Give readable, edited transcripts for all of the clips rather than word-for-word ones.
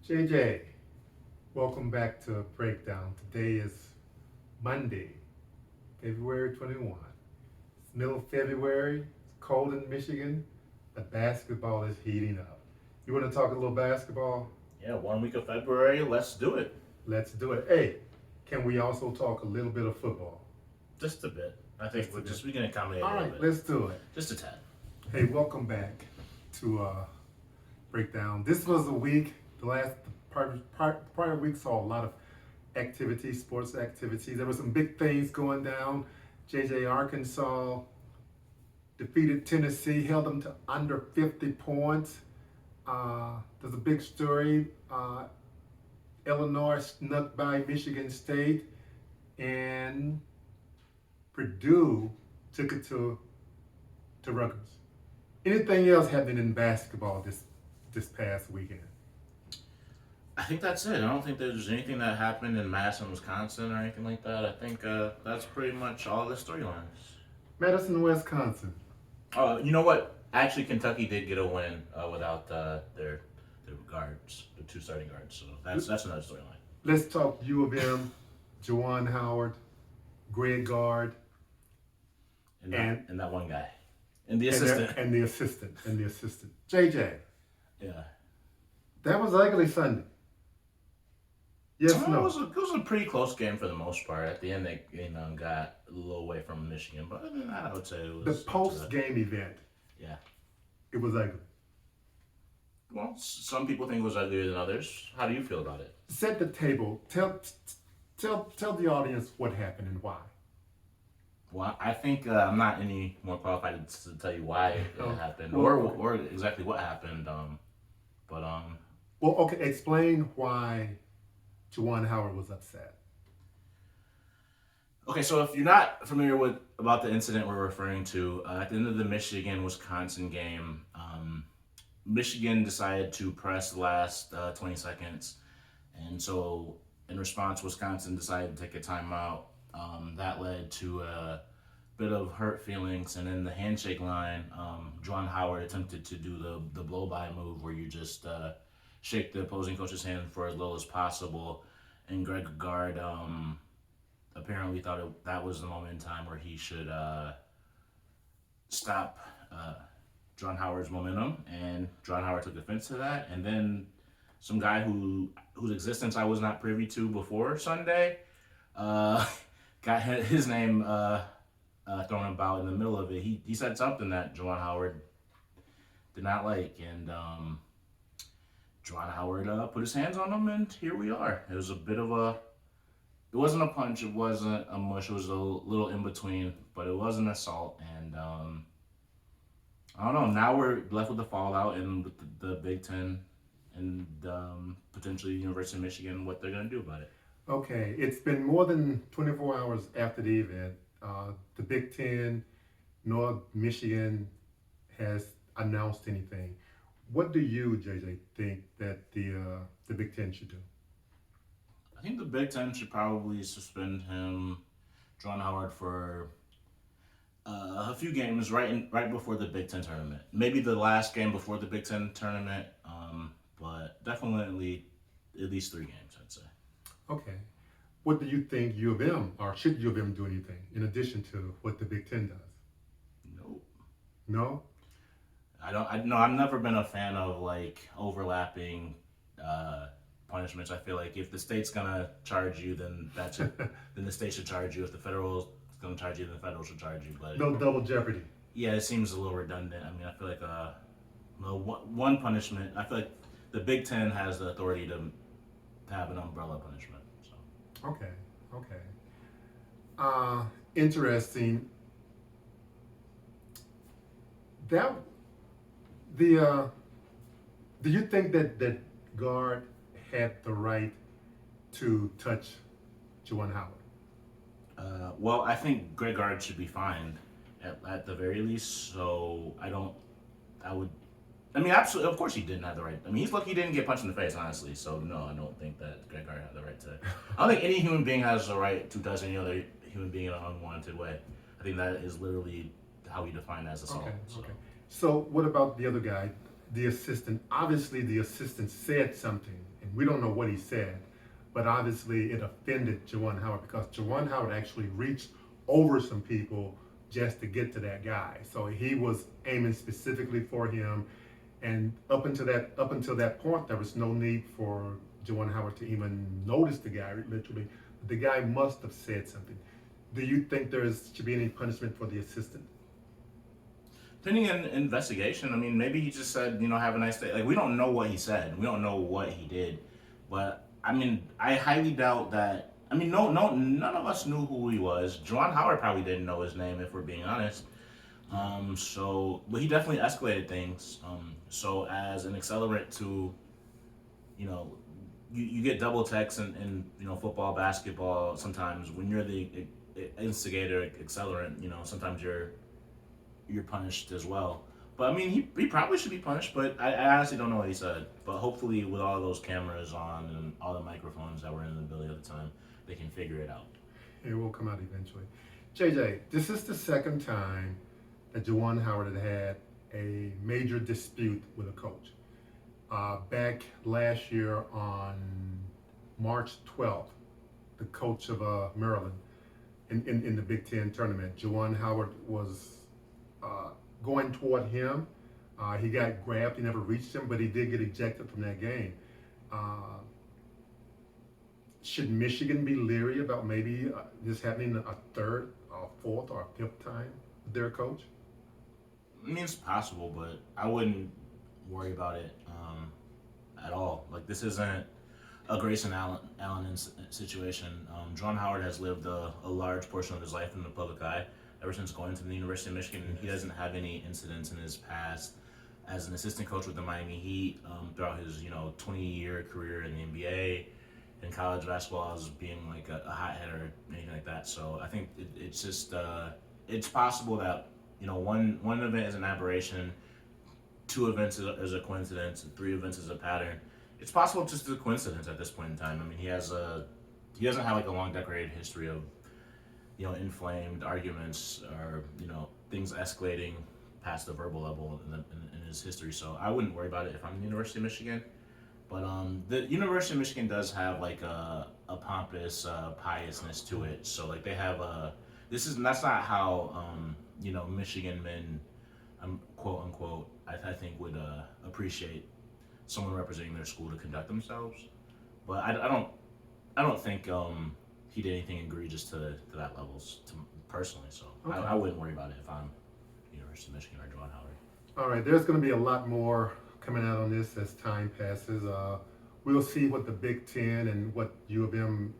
JJ, welcome back to Breakdown. Today is Monday, February 21. It's middle of February, it's cold in Michigan, but basketball is heating up. You want to talk a little basketball? Yeah, 1 week of February. Let's do it. Let's do it. Hey, can we also talk a little bit of football? Just a bit. I think Just a bit. we can accommodate All a little right, bit. let's do it. Just a tad. Hey, welcome back to Breakdown. This was a week, the last prior week saw a lot of activity, sports activity. There were some big things going down. JJ Arkansas defeated Tennessee, held them to under 50 points. There's a big story. Illinois snuck by Michigan State, and Purdue took it to Rutgers. Anything else happening in basketball this past weekend? I think that's it. I don't think there's anything that happened in Madison, Wisconsin, or anything like that. I think that's pretty much all the storylines. Madison, Wisconsin. You know what? Actually, Kentucky did get a win without their guards, the two starting guards. So that's another storyline. Let's talk U of M, Juwan Howard, Gard, And that one guy. And the assistant. and the assistant. JJ, Yeah. that was ugly Sunday. Yes, no. It was a pretty close game for the most part. At the end, they got a little away from Michigan, but other than that, I would say it was The post-game event, Yeah. it was ugly. Well, some people think it was uglier than others. How do you feel about it? Set the table. Tell the audience what happened and why. Well, I think I'm not any more qualified to tell you why it happened or exactly what happened. But Well, okay, explain why Juwan Howard was upset. Okay, so if you're not familiar with about the incident we're referring to, at the end of the Michigan-Wisconsin game, Michigan decided to press the last 20 seconds, and so in response, Wisconsin decided to take a timeout. That led to a bit of hurt feelings, and in the handshake line, Juwan Howard attempted to do the blow-by move where you just shake the opposing coach's hand for as little as possible, and Gard apparently thought that was the moment in time where he should stop Juwan Howard's momentum, and Juwan Howard took offense to that, and then some guy whose existence I was not privy to before Sunday got his name thrown about in the middle of it. He said something that Juwan Howard did not like, and Juwan Howard put his hands on him, and here we are. It was a bit of a... It wasn't a punch, it wasn't a mush, it was a little in between, but it was an assault, and I don't know, now we're left with the fallout and with the Big Ten and potentially University of Michigan, what they're going to do about it. Okay, it's been more than 24 hours after the event. The Big Ten, nor Michigan has announced anything. What do you, JJ, think that the Big Ten should do? I think the Big Ten should probably suspend Juwan Howard, for a few games right before the Big Ten tournament. Maybe the last game before the Big Ten tournament, but definitely at least 3 games, I'd say. Okay. What do you think U of M, or should U of M do anything in addition to what the Big Ten does? Nope. No? I've never been a fan of like overlapping punishments. I feel like if the state's gonna charge you, then that's it. Then the state should charge you. If the federal's gonna charge you, then the federal should charge you. But No double jeopardy. yeah, it seems a little redundant. I mean, I feel like one punishment. I feel like the Big Ten has the authority to have an umbrella punishment. So Okay. Interesting. That the do you think that Gard had the right to touch Juwan Howard? well, I think Greg Gard should be fined at the very least. So I would. I mean, absolutely. Of course, he didn't have the right. I mean, he's lucky he didn't get punched in the face, honestly. So no, I don't think that Greg Gard had the right to. I don't think any human being has the right to touch any other human being in an unwanted way. I think that is literally how we define as assault. Okay. So what about the other guy, the assistant? Obviously, the assistant said something and we don't know what he said, but obviously it offended Juwan Howard because Juwan Howard actually reached over some people just to get to that guy. So he was aiming specifically for him, and up until that point, there was no need for Juwan Howard to even notice the guy. Literally, the guy must have said something. Do you think should be any punishment for the assistant? Pending an investigation, I mean, maybe he just said, have a nice day. Like, we don't know what he said. We don't know what he did. But, I mean, I highly doubt that. I mean, no, none of us knew who he was. Juwan Howard probably didn't know his name, if we're being honest. But he definitely escalated things. So as an accelerant to, you get double text in football, basketball. Sometimes when you're the instigator, accelerant, sometimes you're punished as well. But I mean, he probably should be punished. But I honestly don't know what he said. But hopefully, with all those cameras on and all the microphones that were in the building at the time, they can figure it out. It will come out eventually. JJ, this is the second time that Juwan Howard had a major dispute with a coach. Back last year on March 12th, the coach of Maryland in the Big Ten tournament, Juwan Howard was going toward him. He got grabbed. He never reached him, but he did get ejected from that game. Should Michigan be leery about maybe this happening a third, or fourth, or fifth time with their coach? I mean, it's possible, but I wouldn't worry about it at all. Like, this isn't a Grayson Allen situation. Juwan Howard has lived a large portion of his life in the public eye ever since going to the University of Michigan. Yes. He doesn't have any incidents in his past as an assistant coach with the Miami Heat throughout his 20-year career in the NBA and college basketball as being like a hothead or anything like that. So I think it's just it's possible that one event is an aberration, 2 events is a coincidence, and 3 events is a pattern. It's possible it's just a coincidence at this point in time. I mean, he doesn't have like a long decorated history of inflamed arguments or things escalating past the verbal level in his history. So I wouldn't worry about it if I'm the University of Michigan. But the University of Michigan does have like a pompous piousness to it. So like they have that's not how Michigan men, quote unquote, I think would appreciate someone representing their school to conduct themselves. But I don't think he did anything egregious to that levels personally. So okay. I wouldn't worry about it if I'm University of Michigan or Juwan Howard. All right, there's going to be a lot more coming out on this as time passes. We'll see what the Big Ten and what U of M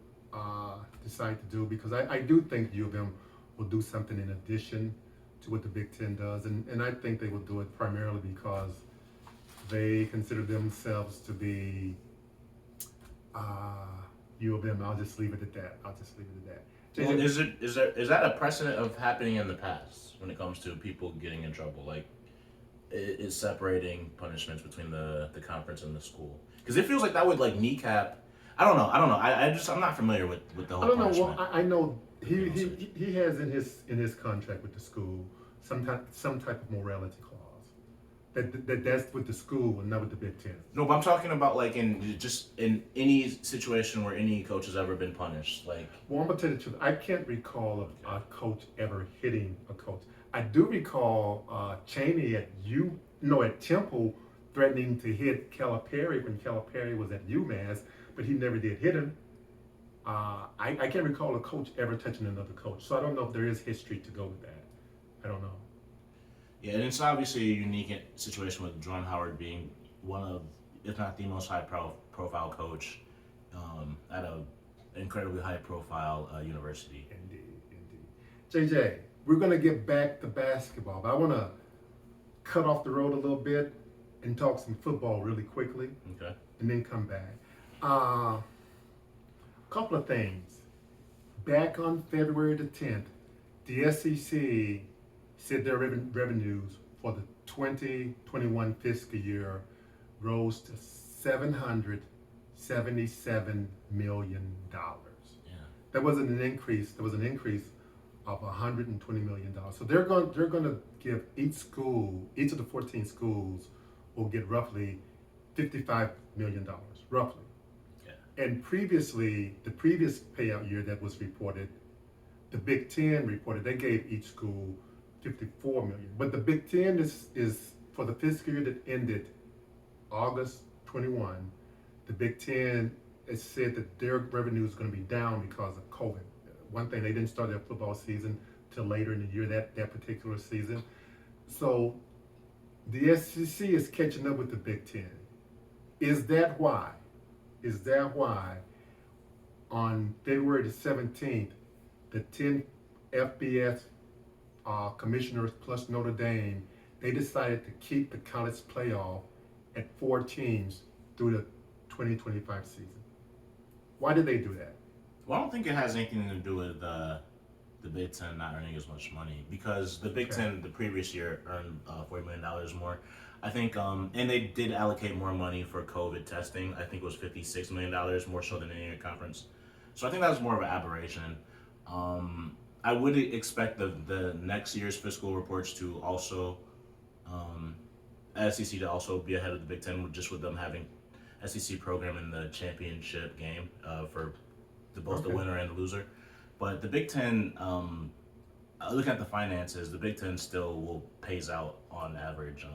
decide to do, because I do think U of M will do something in addition to what the Big Ten does, and I think they will do it primarily because they consider themselves to be U of M. I'll just leave it at that. Well, is that a precedent of happening in the past when it comes to people getting in trouble? Like, is separating punishments between the conference and the school? Because it feels like that would like kneecap. I don't know. I'm not familiar with the whole. I don't know. Punishment. Well, I know he has in his contract with the school some type of morality clause. That's with the school and not with the Big Ten. No, but I'm talking about like in any situation where any coach has ever been punished. Like, well, I'm gonna tell you the truth. I can't recall a coach ever hitting a coach. I do recall Chaney at Temple threatening to hit Calipari when Calipari was at UMass, but he never did hit him. I can't recall a coach ever touching another coach, so I don't know if there is history to go with that. I don't know. Yeah, and it's obviously a unique situation with Juwan Howard being one of, if not the most high-profile coach at an incredibly high-profile university. Indeed. JJ, we're going to get back to basketball, but I want to cut off the road a little bit and talk some football really quickly. Okay. And then come back. A couple of things. Back on February the 10th, the SEC said their revenues for the 2021 fiscal year rose to $777 million. Yeah. That wasn't an increase. There was an increase of $120 million. So they're going to give each of the 14 schools will get roughly $55 million, roughly. And previously, the previous payout year that was reported, the Big Ten reported they gave each school $54 million. But the Big Ten is for the fiscal year that ended August 21. The Big Ten has said that their revenue is going to be down because of COVID. One thing, they didn't start their football season till later in the year, that particular season. So the SEC is catching up with the Big Ten. Is that why? On February the 17th, the 10 FBS commissioners plus Notre Dame, they decided to keep the college playoff at 4 teams through the 2025 season? Why did they do that? Well, I don't think it has anything to do with the Big Ten not earning as much money, because the Big Ten the previous year earned $40 million more. I think, and they did allocate more money for COVID testing. I think it was $56 million more so than any other conference. So I think that was more of an aberration. I would expect the next year's fiscal reports to also, SEC to also be ahead of the Big Ten, just with them having SEC program in the championship game for both the winner and the loser. But the Big Ten, looking at the finances, the Big Ten still will pays out on average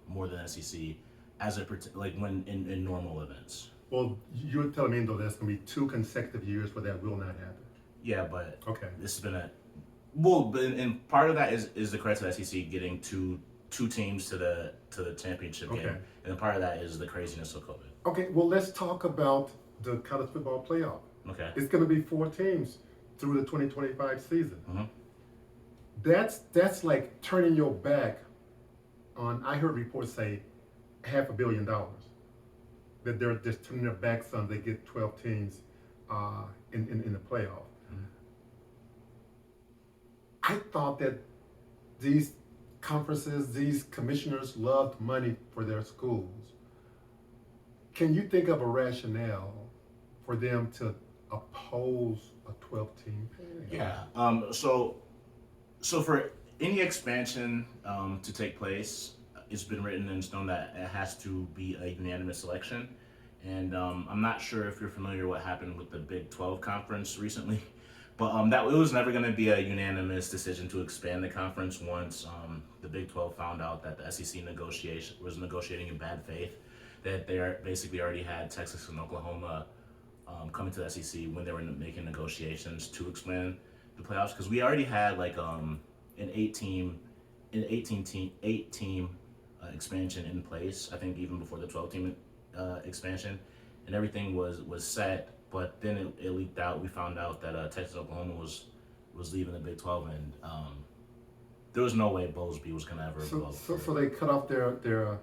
more than SEC as it like when in normal events. Well, you're telling me though there's going to be 2 consecutive years where that will not happen. Yeah, but okay, this has been and part of that is the credit to the SEC getting two teams to the championship game, and then part of that is the craziness of COVID. Okay, well let's talk about the college football playoff. Okay, it's going to be 4 teams through the 2025 season. Mm-hmm. That's like turning your back on. I heard reports say $500 million that they're just turning their backs on. They get 12 teams in the playoff. Mm-hmm. I thought that these conferences, these commissioners loved money for their schools. Can you think of a rationale for them to oppose a 12-team payout? Yeah. So for any expansion to take place, it's been written in stone that it has to be a unanimous selection. And I'm not sure if you're familiar what happened with the Big 12 conference recently, but that it was never going to be a unanimous decision to expand the conference once the Big 12 found out that the SEC was negotiating in bad faith, that they basically already had Texas and Oklahoma coming to the SEC when they were making negotiations to expand the playoffs, because we already had like an 8-team expansion in place. I think even before the 12-team expansion, and everything was set. But then it leaked out. We found out that Texas Oklahoma was leaving the Big 12, and there was no way Bowlesby was gonna ever vote. So they cut off their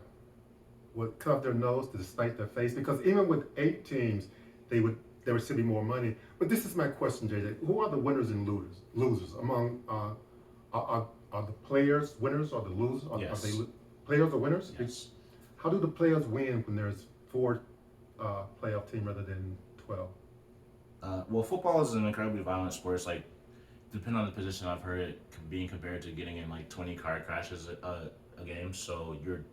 nose to spite their face, because even with 8 teams, there would still be more money. But this is my question, JJ: who are the winners and losers among are the players winners or the losers? Yes. Are they players or winners? Yes. How do the players win when there's 4 playoff team rather than 12? Well, football is an incredibly violent sport. It's like, depending on the position, I've heard it being compared to getting in like 20 car crashes a game. So you're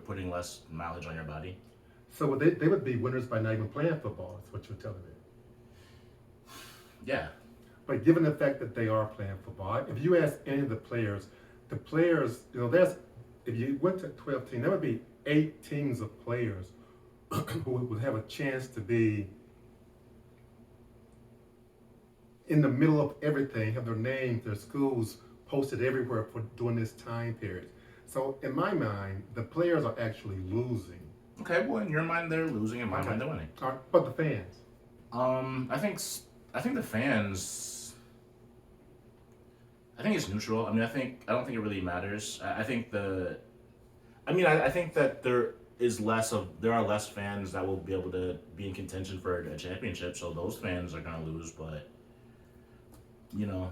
putting less mileage on your body. So they would be winners by not even playing football. That's what you're telling me. Yeah. But given the fact that they are playing football, if you ask any of the players, if you went to 12 teams, there would be 8 teams of players who would have a chance to be in the middle of everything, have their names, their schools posted everywhere during this time period. So in my mind, the players are actually losing. Okay, well, in your mind they're losing, in my mind they're winning. All right, but the fans? I think the fans. I think it's neutral. I mean, I don't think it really matters. I think that there are less fans that will be able to be in contention for a championship, so those fans are gonna lose. But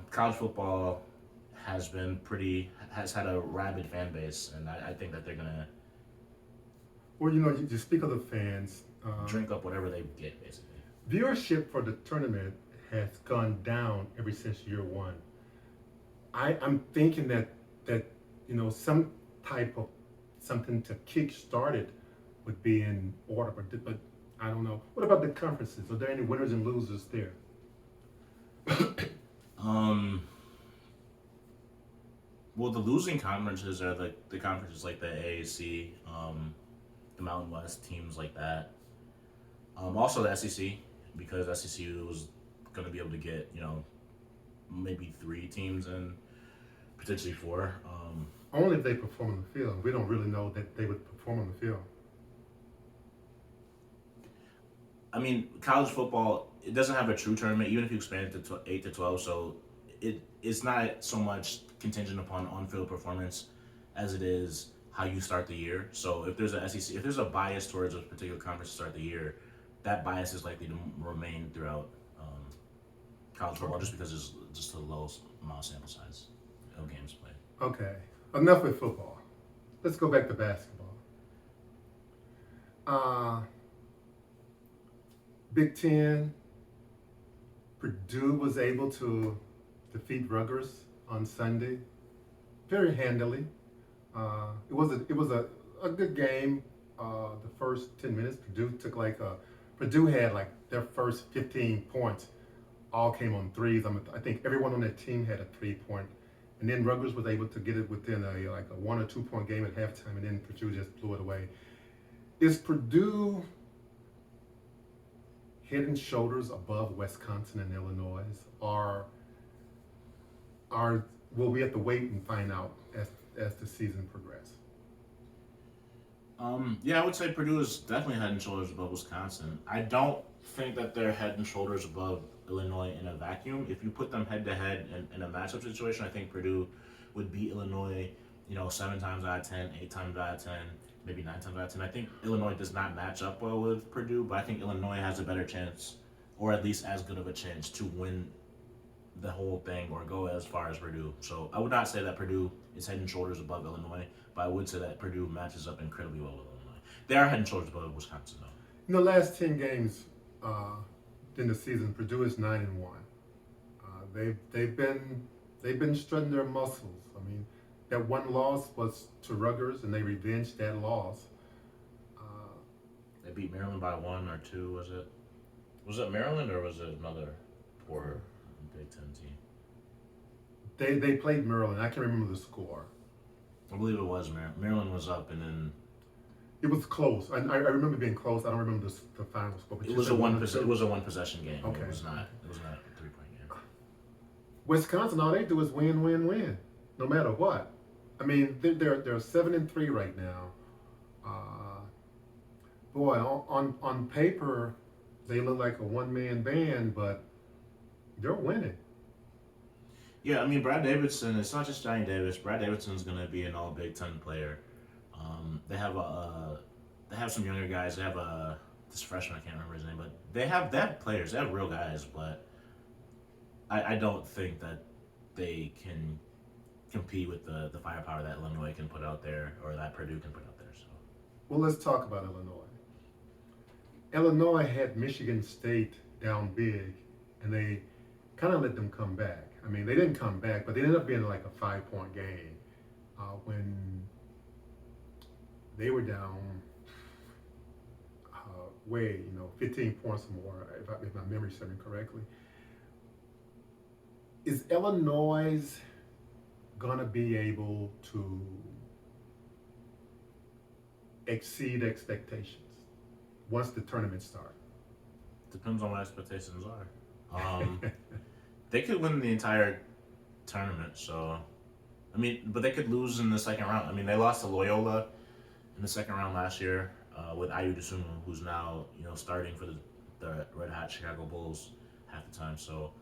college football has had a rabid fan base, and I think that they're gonna. Well, you speak of the fans. Drink up whatever they get, basically. Viewership for the tournament has gone down ever since year 1. I'm thinking that some type of something to kickstart it would be in order, but I don't know. What about the conferences? Are there any winners and losers there? Um, well, the losing conferences are the conferences like the AAC, the Mountain West teams like that. Also the SEC, because SEC was going to be able to get maybe 3 teams and potentially 4. Only if they perform on the field. We don't really know that they would perform on the field. I mean, college football, it doesn't have a true tournament, even if you expand it to 8 to 12. So it's not so much contingent upon on-field performance as it is how you start the year. So if there's if there's a bias towards a particular conference to start the year, that bias is likely to remain throughout college football, just because it's just a low amount of sample size of games played. Okay, enough with football. Let's go back to basketball. Big Ten, Purdue was able to defeat Rutgers on Sunday very handily. It was a good game. The first 10 minutes, Purdue had like their first 15 points all came on threes. I think everyone on that team had a 3-point, and then Rutgers was able to get it within a 1 or 2 point game at halftime, and then Purdue just blew it away. Is Purdue head and shoulders above Wisconsin and Illinois, or will we have to wait and find out as the season progresses? Yeah, I would say Purdue is definitely head and shoulders above Wisconsin. I don't think that they're head and shoulders above Illinois in a vacuum. If you put them head to head in a matchup situation, I think Purdue would beat Illinois, 7 times out of 10, 8 times out of 10, maybe 9 times out of 10. I think Illinois does not match up well with Purdue, but I think Illinois has a better chance, or at least as good of a chance, to win the whole thing or go as far as Purdue. So I would not say that Purdue is head and shoulders above Illinois, but I would say that Purdue matches up incredibly well with Illinois. They are head and shoulders above Wisconsin, though. In the last 10 games in the season, Purdue is 9-1. They've been strutting their muscles. I mean, that one loss was to Rutgers, and they revenged that loss. They beat Maryland by 1 or 2, was it? Was it Maryland or was it another poor Big Ten team? They played Maryland. I can't remember the score. I believe it was Maryland. Maryland was up, and then it was close. I remember being close. I don't remember the final score. But it was a one possession game. Okay. It was not a 3-point game. Wisconsin, all they do is win, win, win, no matter what. I mean, they're 7-3 right now. Boy, on paper, they look like a one-man band, but they're winning. Yeah, I mean, Brad Davidson, it's not just Johnny Davis. Brad Davidson's going to be an all Big Ten player. They have some younger guys. They have this freshman, I can't remember his name, but they have players. They have real guys, but I don't think that they can compete with the firepower that Illinois can put out there, or that Purdue can put out there. So, well, let's talk about Illinois. Illinois had Michigan State down big, and they kind of let them come back. I mean, they didn't come back, but they ended up being like a 5-point game when they were down 15 points or more, if my memory serves me correctly. Is Illinois gonna be able to exceed expectations once the tournament starts? Depends on what expectations are. They could win the entire tournament, so I mean, but they could lose in the second round. I mean, they lost to Loyola in the second round last year with Ayu Dosunmu, who's now starting for the Red Hot Chicago Bulls half the time. So,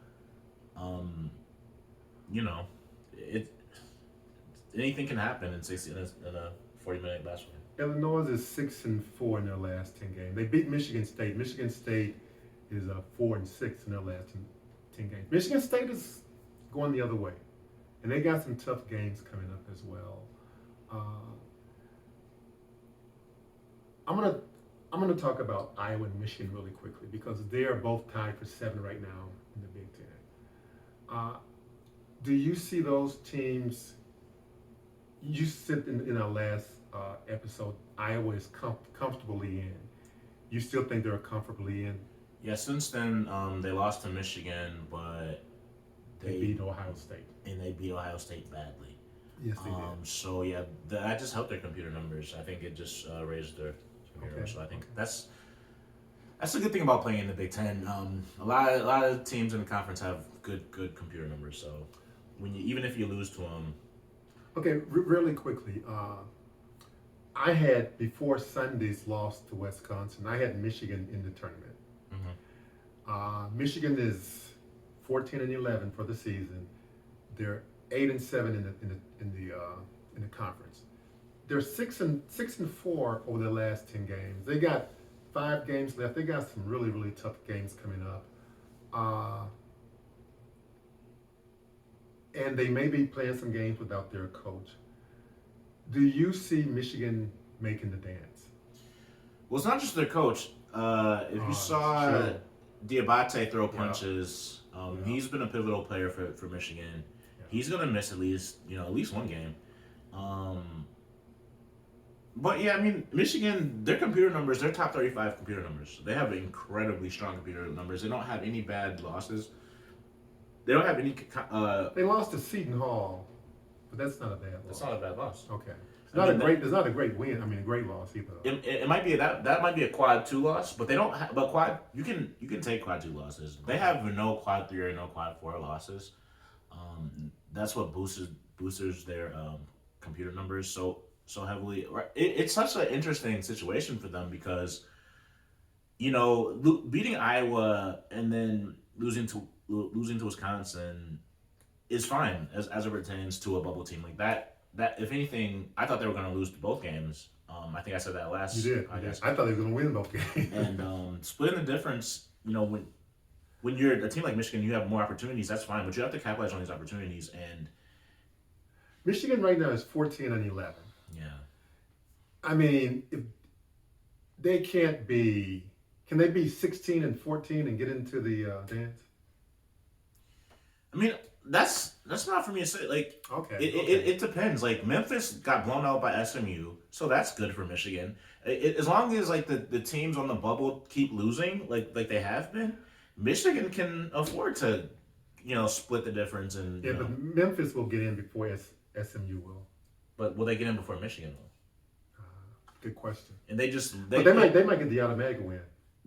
anything can happen in a 40-minute basketball game. Illinois is 6-4 in their last 10 games. They beat Michigan State. Michigan State is 4-6 in their last 10 games. Michigan State is going the other way, and they got some tough games coming up as well. I'm gonna talk about Iowa and Michigan really quickly because they are both tied for 7 right now in the Big Ten. Do you see those teams? You said in our last episode, Iowa is comfortably in. You still think they're comfortably in? Yeah, since then, they lost to Michigan, but They beat Ohio State. they beat Ohio State badly. Yes, they did. So yeah, that just helped their computer numbers. I think it just raised their computer numbers. So I think that's the good thing about playing in the Big Ten. A lot of teams in the conference have good computer numbers. So even if you lose to them, Okay, really quickly. I had, before Sunday's loss to Wisconsin, I had Michigan in the tournament. Michigan is 14-11 for the season. They're 8-7 in the conference. They're 6-4 over the last 10 games. They got 5 games left. They got some really tough games coming up. And they may be playing some games without their coach. Do you see Michigan making the dance? well, it's not just their coach. If you saw sure. Diabate throw punches, Yeah. he's been a pivotal player for Michigan. Yeah. He's gonna miss at least one game. But yeah, I mean, Michigan, their computer numbers, their top 35 computer numbers, they have incredibly strong computer numbers. They don't have any bad losses. They don't have any. They lost to Seton Hall, but that's not a bad loss. That's not a bad loss. Okay. It's not a great win. I mean, a great loss either. It might be that might be a quad 2 loss, but they don't. But quad you can take quad 2 losses. They have no quad 3 or no quad 4 losses. That's what boosters their computer numbers so heavily. It's such an interesting situation for them because, beating Iowa and then losing to Wisconsin is fine as it pertains to a bubble team like that. That if anything, I thought they were going to lose to both games. I think I said that last. You did. I thought they were going to win both games. And splitting the difference, when you're a team like Michigan, you have more opportunities. That's fine, but you have to capitalize on these opportunities. And Michigan right now is 14-11. yeah, I mean, if they can they be 16-14 and get into the dance? I mean that's not for me to say. Like, Okay. It depends. Like Memphis got blown out by SMU, so that's good for Michigan. As long as like the teams on the bubble keep losing, like they have been, Michigan can afford to, split the difference. And Yeah, but Memphis will get in before SMU will. but will they get in before Michigan though? Good question. And they But they might get the automatic win.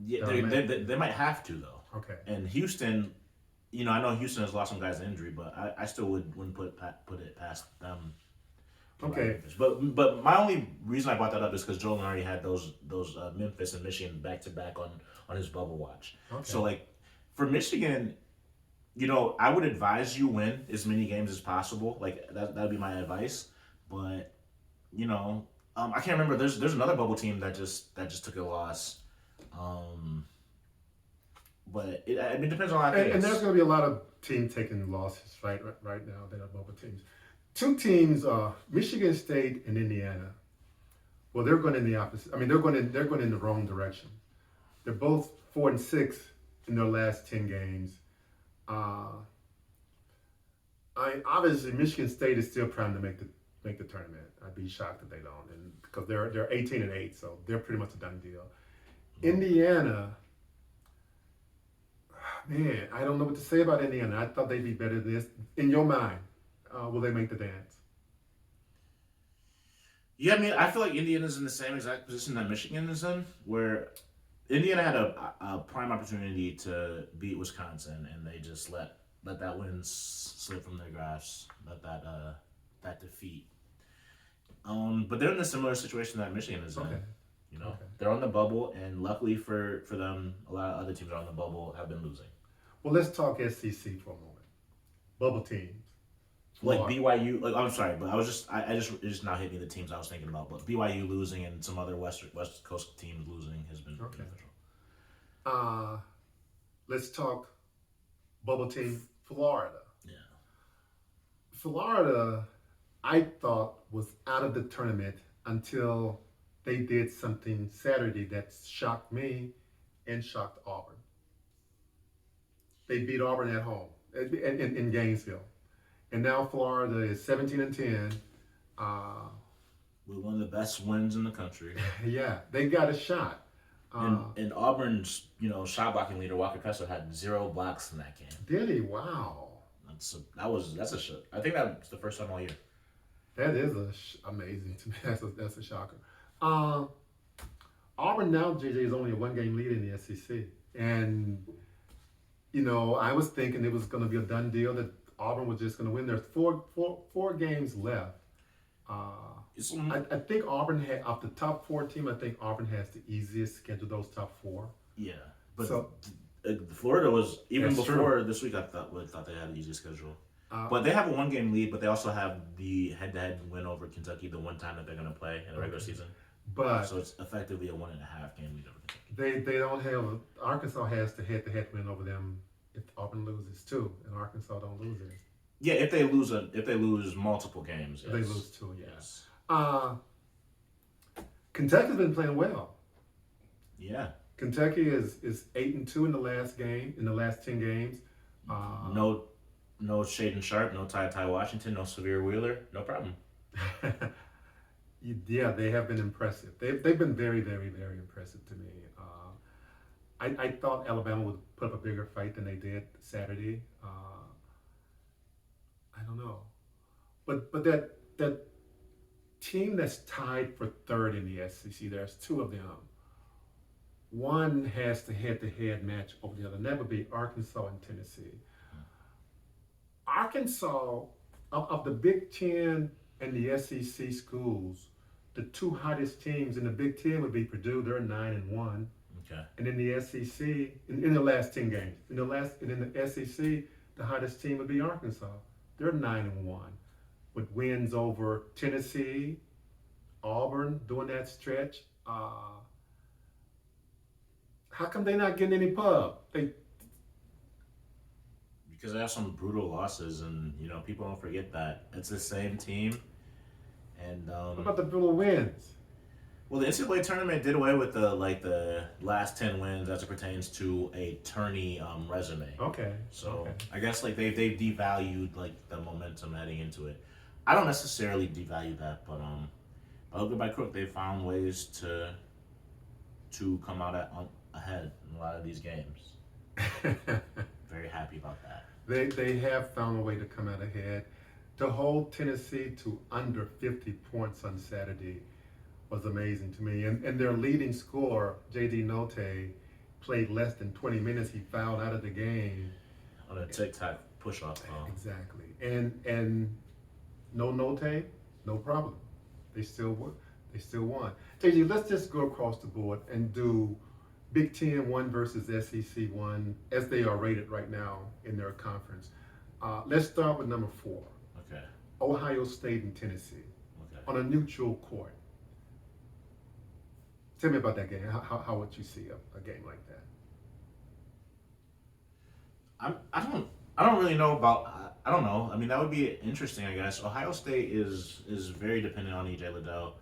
Yeah, they might have to though. Okay. And Houston, I know Houston has lost some guys to injury, but I still wouldn't put it past them. Okay. But my only reason I brought that up is because Joel already had those Memphis and Michigan back to back on his bubble watch. Okay. So like for Michigan, I would advise you win as many games as possible. Like that'd be my advice. But I can't remember. There's another bubble team that just took a loss. But it depends on a lot of things. And there's going to be a lot of teams taking losses right now. That are bubble teams. 2 teams, Michigan State and Indiana. Well, they're going in the opposite. I mean, they're going in the wrong direction. They're both 4-6 in their last 10 games. Obviously Michigan State is still trying to make the tournament. I'd be shocked if they don't, and because they're 18-8, so they're pretty much a done deal. Indiana, man, I don't know what to say about Indiana. I thought they'd be better than this. In your mind, will they make the dance? Yeah, I mean, I feel like Indiana's in the same exact position that Michigan is in, where Indiana had a prime opportunity to beat Wisconsin, and they just let that win slip from their grasp, that defeat. But they're in a similar situation that Michigan is in. Okay. They're on the bubble, and luckily for them, a lot of other teams on the bubble have been losing. Well, let's talk SEC for a moment. Bubble teams. Like BYU, I'm sorry, but it just now hit me the teams I was thinking about. But BYU losing and some other West Coast teams losing has been beneficial. Let's talk bubble team Florida. Yeah. Florida, I thought, was out of the tournament until they did something Saturday that shocked me and shocked Auburn. They beat Auburn at home in Gainesville. And now Florida is 17-10. With one of the best wins in the country. Yeah, they got a shot. And Auburn's, shot blocking leader Walker Kessler had 0 blocks in that game. Did he? Wow. That's a shot. I think that's the first time all year. That is amazing to me. That's a shocker. Auburn now, JJ, is only a 1-game lead in the SEC, and I was thinking it was going to be a done deal that Auburn was just going to win. There's four games left. I think Auburn had, of the top 4 team, I think Auburn has the easiest schedule, those top 4. Yeah, but Florida was, even before this week, I thought they had an easy schedule. But they have a 1-game lead, but they also have the head-to-head win over Kentucky the one time that they're going to play in the regular season. So it's effectively a 1.5 game lead over Kentucky. They don't have, Arkansas has the head-to-head win over them if Auburn loses too, and Arkansas don't lose it. Yeah, if they lose multiple games. Yes. They lose 2, yes. Kentucky's been playing well. Yeah. Kentucky is 8-2 in the last 10 games. No Shaden Sharp, no Ty Washington, no Severe Wheeler, no problem. Yeah, they have been impressive. They've been very, very, very impressive to me. I thought Alabama would put up a bigger fight than they did Saturday. I don't know, but that team that's tied for 3rd in the SEC, there's 2 of them. One has the head-to-head match over the other, and that would be Arkansas and Tennessee. Arkansas, of the Big Ten and the SEC schools, the 2 hottest teams in the Big Ten would be Purdue. They're 9-1. Okay. And in the SEC, in the last 10 games, in the SEC, the hottest team would be Arkansas. They're 9-1, with wins over Tennessee, Auburn during that stretch. How come they're not getting any pub? Because they have some brutal losses, and people don't forget that it's the same team. And what about the brutal wins? Well, the NCAA tournament did away with the last 10 wins as it pertains to a tourney resume. Okay. So I guess they devalued the momentum heading into it. I don't necessarily devalue that, but by hook or by crook, they found ways to come out ahead in a lot of these games. Very happy about that. They have found a way to come out ahead. To hold Tennessee to under 50 points on Saturday was amazing to me. And their leading scorer, J.D. Notae, played less than 20 minutes. He fouled out of the game. On a tic-tac push-off. Exactly. And no Notae, no problem. They still won. J.D., let's just go across the board and do Big Ten 1 versus SEC 1 as they are rated right now in their conference. Let's start with number 4. Okay. Ohio State and Tennessee. Okay. On a neutral court. Tell me about that game. How would you see a game like that? I don't really know about. I don't know. I mean, that would be interesting, I guess. Ohio State is very dependent on EJ Liddell,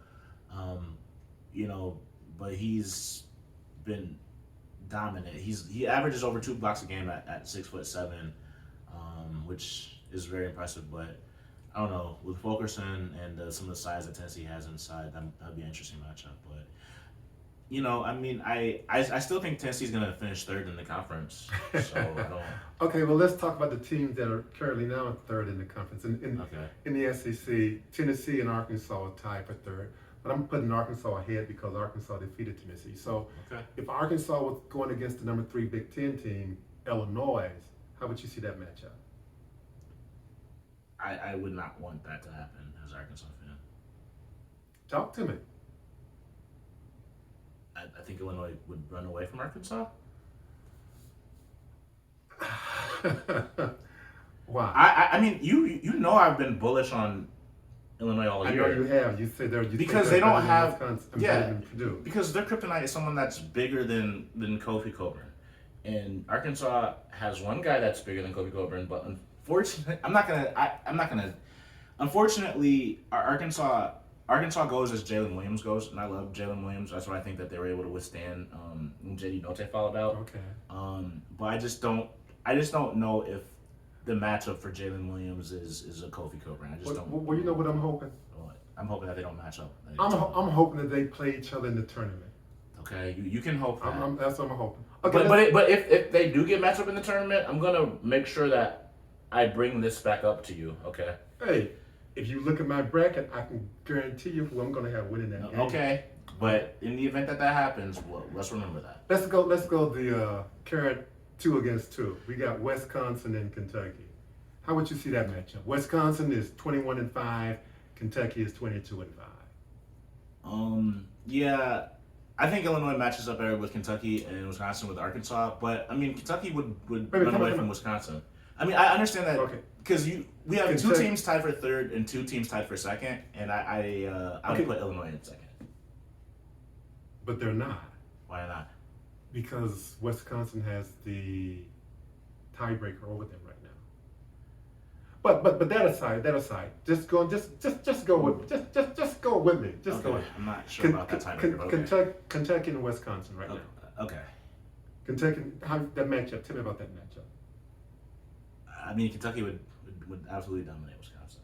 but he's been dominant. He averages over 2 blocks a game at 6'7", which is very impressive. But I don't know, with Fulkerson and some of the size that Tennessee has inside, that'd be an interesting matchup. But I still think Tennessee's going to finish 3rd in the conference. So I don't. Okay, well, let's talk about the teams that are currently now 3rd in the conference. In the SEC, Tennessee and Arkansas are tied for 3rd. But I'm putting Arkansas ahead because Arkansas defeated Tennessee. So if Arkansas was going against the number 3 Big Ten team, Illinois, how would you see that matchup? I would not want that to happen as an Arkansas fan. Talk to me. I think Illinois would run away from Arkansas. Why? I mean, I've been bullish on Illinois all year. I know you have. You say they're because they don't have Purdue. Because their kryptonite is someone that's bigger than Kofi Coburn, and Arkansas has one guy that's bigger than Kofi Coburn. But unfortunately, Unfortunately, Arkansas goes as Jalen Williams goes, and I love Jalen Williams. That's why I think that they were able to withstand when J.D. Notae fouled out. Okay. But I just don't know if the matchup for Jalen Williams is a Kofi Coburn. I just don't. Well, you know what I'm hoping? I'm hoping that they don't match up. I'm hoping that they play each other in the tournament. Okay, you can hope that. That's what I'm hoping. Okay, but if they do get matched up in the tournament, I'm gonna make sure that I bring this back up to you. Okay. hey, if you look at my bracket, I can guarantee you who I'm going to have winning that game. Okay, but in the event that happens, well, let's remember that. Let's go the current 2 against 2. We got Wisconsin and Kentucky. How would you see that matchup? Wisconsin is 21-5. Kentucky is 22-5. Yeah, I think Illinois matches up better with Kentucky and Wisconsin with Arkansas. But I mean, Kentucky would run away from Wisconsin. I mean, I understand that because we have Kentucky, 2 teams tied for 3rd and 2 teams tied for 2nd, and I would put Illinois in 2nd. But they're not. Why not? Because Wisconsin has the tiebreaker over them right now. But that aside, just go with me. Just go with me. Just go. I'm not sure about that tiebreaker. Kentucky and Wisconsin right now. Okay. Kentucky, how that matchup? Tell me about that matchup. I mean, Kentucky would absolutely dominate Wisconsin.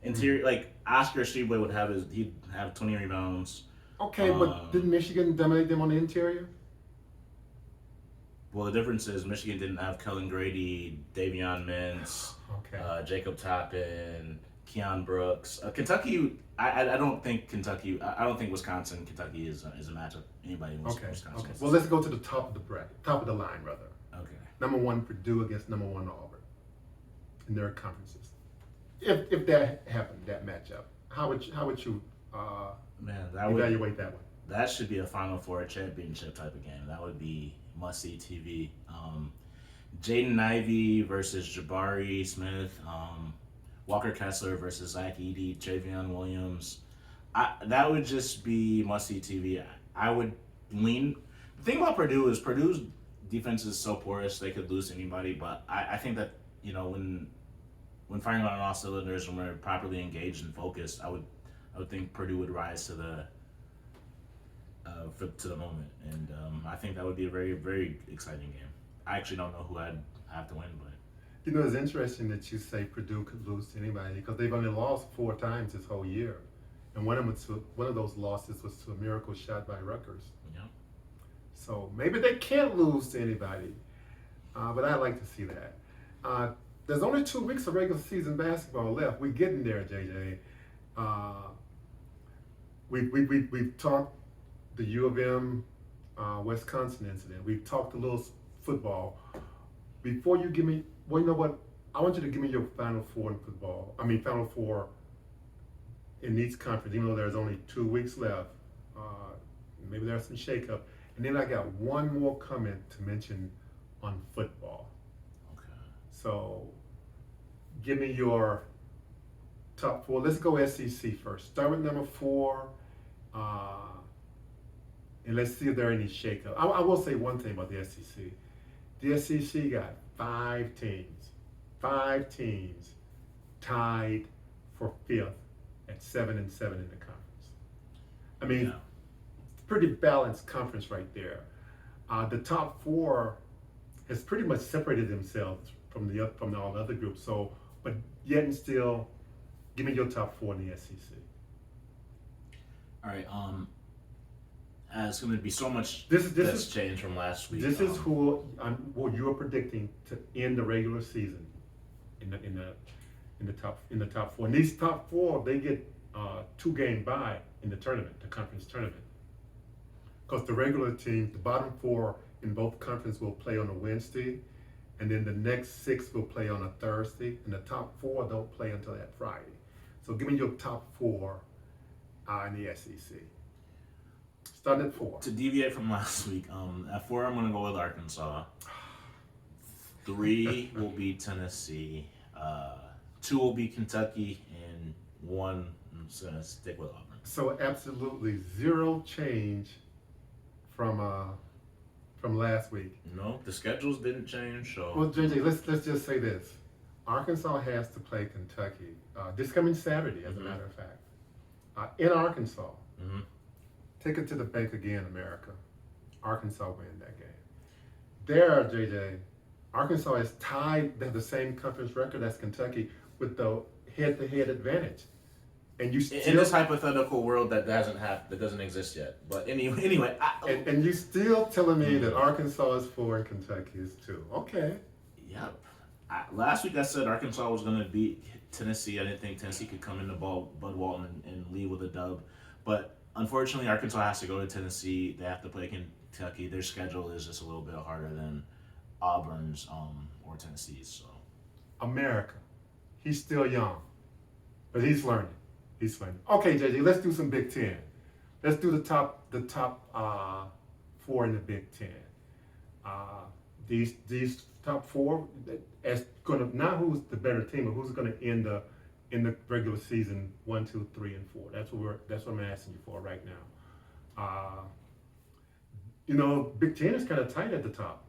Interior, like Oscar Tshiebwe he'd have 20 rebounds. Okay, but didn't Michigan dominate them on the interior? Well, the difference is Michigan didn't have Kellen Grady, Davion Mintz, Jacob Toppin, Keon Brooks. Kentucky, I don't think Wisconsin, Kentucky is a matchup anybody wants. Wisconsin. Okay. Well, let's go to the top of the bracket, top of the line rather. Okay. Number 1 Purdue against number 1 Auburn in their conferences. If that happened, that matchup, how would you evaluate that one? That should be a Final Four championship type of game. That would be must-see TV. Jaden Ivey versus Jabari Smith. Walker Kessler versus Zach Edey. Javion Williams. That would just be must-see TV. I would lean. The thing about Purdue is Purdue's defense is so porous they could lose to anybody. But I think that when firing on all cylinders and we're properly engaged and focused, I would think Purdue would rise to the moment, and I think that would be a very, very exciting game. I actually don't know who I'd have to win, but it's interesting that you say Purdue could lose to anybody because they've only lost 4 times this whole year, and one of those losses was to a miracle shot by Rutgers. Yeah. So maybe they can't lose to anybody, but I'd like to see that. There's only 2 weeks of regular season basketball left. We're getting there, JJ. We've talked the U of M Wisconsin incident. We've talked a little football. Before you give me, well, you know what? I want you to give me your Final Four in football. Final Four in each conference, even though there's only 2 weeks left. Maybe there's some shakeup. And then I got one more comment to mention on football. Okay. So give me your top 4. Let's go SEC first. Start with number 4. And let's see if there are any shakeup. I will say one thing about the SEC. The SEC got 5 teams tied for 5th at 7-7 in the conference. Pretty balanced conference right there. The top 4 has pretty much separated themselves from all the other groups. So, but yet and still, give me your top 4 in the SEC. All right. It's going to be so much that's changed from last week. This is who you are predicting to end the regular season in the top 4. And these top 4, they get 2-game bye in the tournament, the conference tournament, because the regular team, the bottom 4 in both conferences will play on a Wednesday, and then the next 6 will play on a Thursday, and the top 4 don't play until that Friday. So give me your top 4 in the SEC. Starting at 4. To deviate from last week, at 4 I'm going to go with Arkansas. 3 will be Tennessee. 2 will be Kentucky, and 1 I'm just going to stick with Auburn. So absolutely 0 change from last week. No, the schedules didn't change. So well, JJ, let's just say this: Arkansas has to play Kentucky this coming Saturday, as a matter of fact, in Arkansas. Mm-hmm. Take it to the bank again, America. Arkansas win that game. There, JJ, Arkansas is tied. They have the same conference record as Kentucky with the head-to-head advantage. and you In still this hypothetical world that doesn't exist yet. But anyway, and you still telling me that Arkansas is 4 and Kentucky is 2. Okay. yep. Last week I said Arkansas was going to beat Tennessee. I didn't think Tennessee could come into Bud Walton and leave with a dub. But unfortunately, Arkansas has to go to Tennessee. They have to play Kentucky. Their schedule is just a little bit harder than Auburn's or Tennessee's. So America. He's still young, but he's learning. He's learning. Okay, JJ, let's do some Big Ten. Let's do the top 4 in the Big Ten. These top 4 as gonna not who's the better team, but who's gonna end in the regular season 1, 2, 3, and 4. That's what I'm asking you for right now. Big Ten is kind of tight at the top.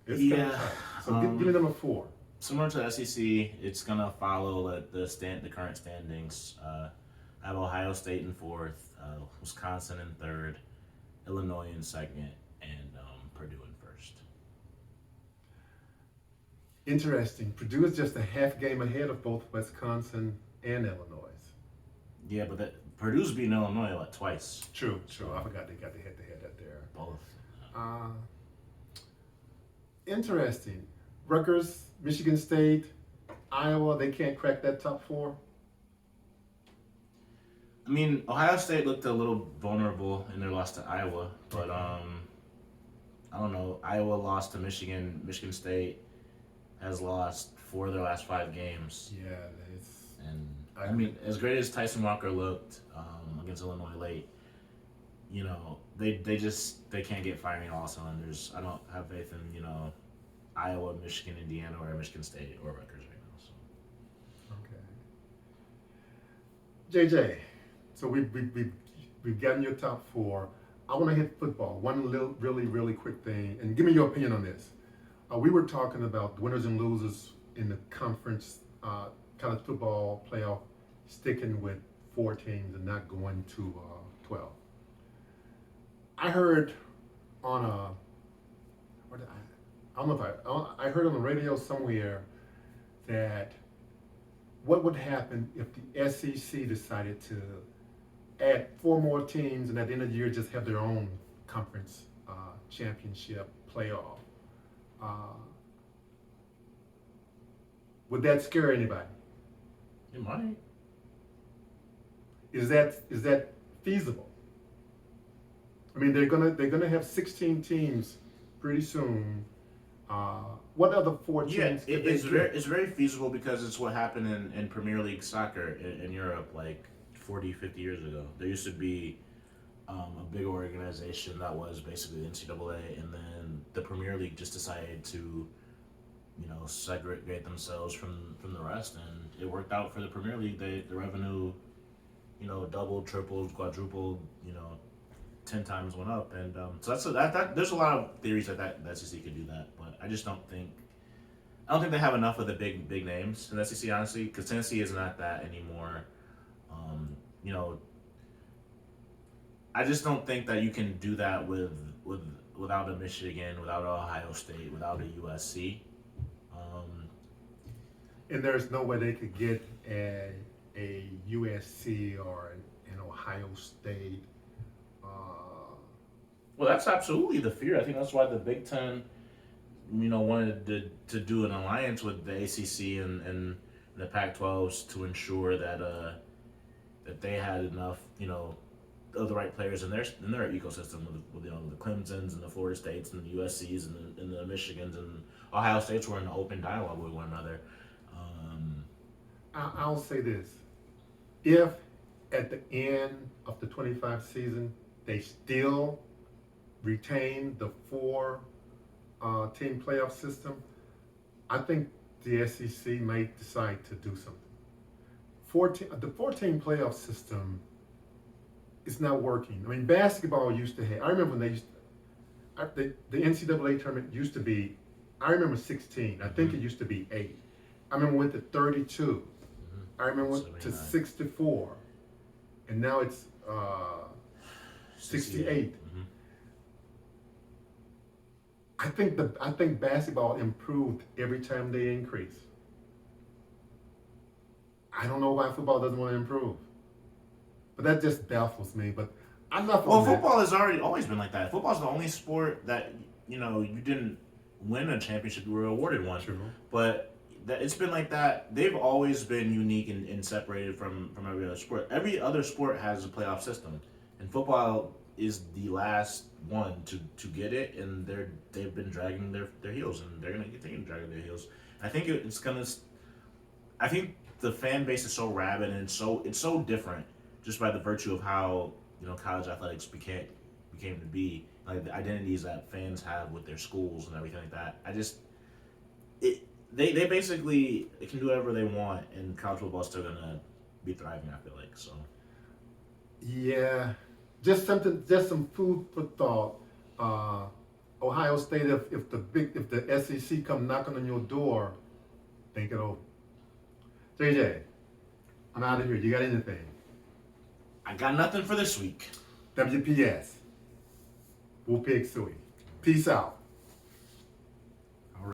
It's kind of tight. So give me number 4. Similar to the SEC, it's gonna follow the current standings. I have Ohio State in 4th, Wisconsin in 3rd, Illinois in 2nd, and Purdue in 1st. Interesting. Purdue is just a half game ahead of both Wisconsin and Illinois. Yeah, but Purdue's beaten Illinois twice. True. I forgot they got the head-to-head up there. Both. Interesting. Rutgers, Michigan State, Iowa, they can't crack that top 4. I mean, Ohio State looked a little vulnerable in their loss to Iowa, but I don't know. Iowa lost to Michigan. Michigan State has lost 4 of their last 5 games. Yeah, and I mean, as great as Tyson Walker looked against Illinois late, they can't get firing all cylinders. I don't have faith in Iowa, Michigan, Indiana, or Michigan State or Rutgers right now. So. Okay. JJ, so we've gotten your top 4. I want to hit football. One really quick thing, and give me your opinion on this. We were talking about winners and losers in the conference college football playoff, sticking with 4 teams and not going to 12. I heard on I heard on the radio somewhere that what would happen if the SEC decided to add 4 more teams and at the end of the year just have their own conference championship playoff. Would that scare anybody? It might. Is that feasible? I mean, they're gonna have 16 teams pretty soon. What other 4 teams? Yeah, it's very feasible because it's what happened in Premier League soccer in Europe like 40, 50 years ago. There used to be a big organization that was basically the NCAA, and then the Premier League just decided to, segregate themselves from the rest, and it worked out for the Premier League. The revenue, doubled, tripled, quadrupled, 10 times went up, and so that there's a lot of theories that SEC could do that, but I just don't think they have enough of the big names in the SEC, honestly, because Tennessee is not that anymore. I just don't think that you can do that without a Michigan, without an Ohio State, without a USC. And there's no way they could get a USC or an Ohio State. Well, that's absolutely the fear. I think that's why the Big Ten, wanted to do an alliance with the ACC and the Pac-12s to ensure that they had enough, of the right players in their ecosystem with the Clemsons and the Florida States and the USCs and the Michigans and Ohio States were in open dialogue with one another. I'll say this: if at the end of the 25 season they still retain the 4 team playoff system, I think the SEC might decide to do something. The 4-team playoff system is not working. I mean, basketball used to have. I remember when the NCAA tournament used to be. I remember 16. I think it used to be 8. I remember went to 32. I remember went to 64, and now it's 68. I think basketball improved every time they increase. I don't know why football doesn't want to improve. But that just baffles me. But I'm not. Well, football has always been like that. Football's the only sport that you didn't win a championship; you were awarded one. True. But it's been like that. They've always been unique and separated from every other sport. Every other sport has a playoff system, and football is the last one to get it, and they've been dragging their heels, and they're gonna continue dragging their heels. I think it's gonna. I think the fan base is so rabid, and it's so different just by the virtue of how college athletics became to be, like the identities that fans have with their schools and everything like that. They basically can do whatever they want, and college football is still gonna be thriving. I feel like so. Yeah, just some food for thought. Ohio State, if the SEC come knocking on your door, think it over. JJ, I'm out of here. You got anything? I got nothing for this week. WPS. We'll pig suey. Peace out.